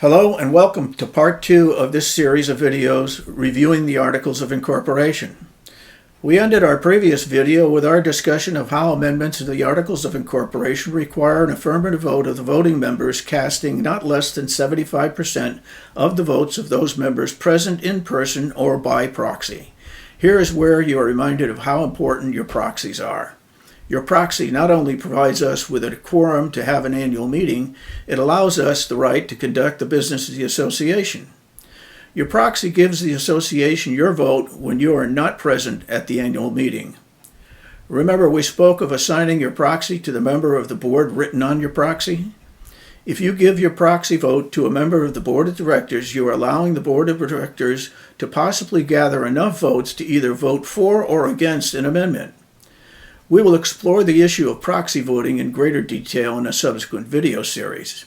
Hello and welcome to part 2 of this series of videos reviewing the Articles of Incorporation. We ended our previous video with our discussion of how amendments to the Articles of Incorporation require an affirmative vote of the voting members casting not less than 75% of the votes of those members present in person or by proxy. Here is where you are reminded of how important your proxies are. Your proxy not only provides us with a quorum to have an annual meeting, it allows us the right to conduct the business of the association. Your proxy gives the association your vote when you are not present at the annual meeting. Remember, we spoke of assigning your proxy to the member of the board written on your proxy? If you give your proxy vote to a member of the board of directors, you are allowing the board of directors to possibly gather enough votes to either vote for or against an amendment. We will explore the issue of proxy voting in greater detail in a subsequent video series.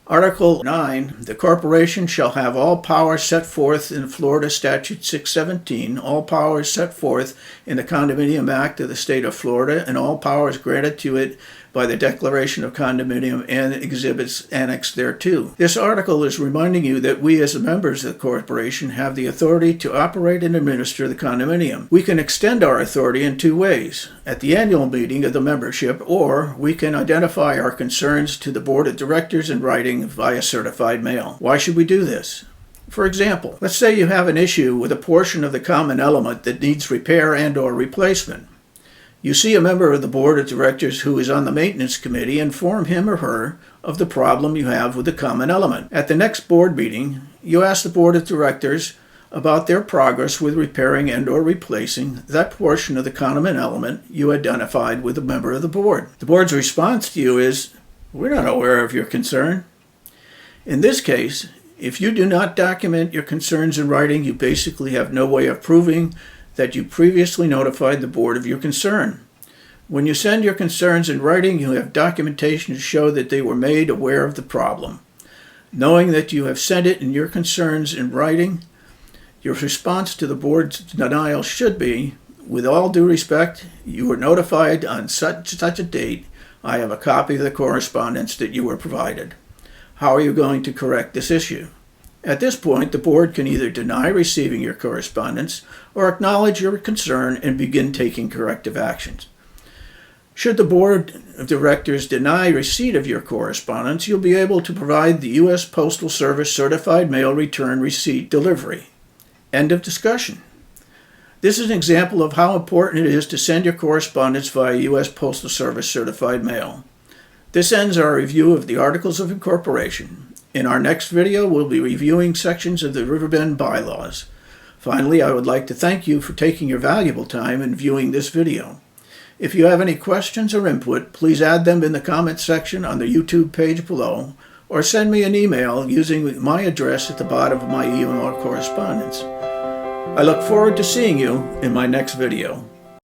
Article 9, the corporation shall have all powers set forth in Florida Statute 617, all powers set forth in the Condominium Act of the State of Florida, and all powers granted to it by the Declaration of Condominium and exhibits annexed thereto. This article is reminding you that we as members of the corporation have the authority to operate and administer the condominium. We can extend our authority in two ways: at the annual meeting of the membership, or we can identify our concerns to the board of directors in writing via certified mail. Why should we do this? For example, let's say you have an issue with a portion of the common element that needs repair and/or replacement. You see a member of the board of directors who is on the maintenance committee, inform him or her of the problem you have with the common element. At the next board meeting, you ask the board of directors about their progress with repairing and/or replacing that portion of the common element you identified with a member of the board. The board's response to you is, "We're not aware of your concern." In this case, if you do not document your concerns in writing, you basically have no way of proving that you previously notified the board of your concern. When you send your concerns in writing, you have documentation to show that they were made aware of the problem. Knowing that you have sent it and your concerns in writing, your response to the board's denial should be, "With all due respect, you were notified on such a date. I have a copy of the correspondence that you were provided. How are you going to correct this issue?" At this point, the board can either deny receiving your correspondence or acknowledge your concern and begin taking corrective actions. Should the board of directors deny receipt of your correspondence, you'll be able to provide the U.S. Postal Service certified mail return receipt delivery. End of discussion. This is an example of how important it is to send your correspondence via U.S. Postal Service certified mail. This ends our review of the Articles of Incorporation. In our next video, we'll be reviewing sections of the Riverbend bylaws. Finally, I would like to thank you for taking your valuable time in viewing this video. If you have any questions or input, please add them in the comments section on the YouTube page below, or send me an email using my address at the bottom of my email correspondence. I look forward to seeing you in my next video.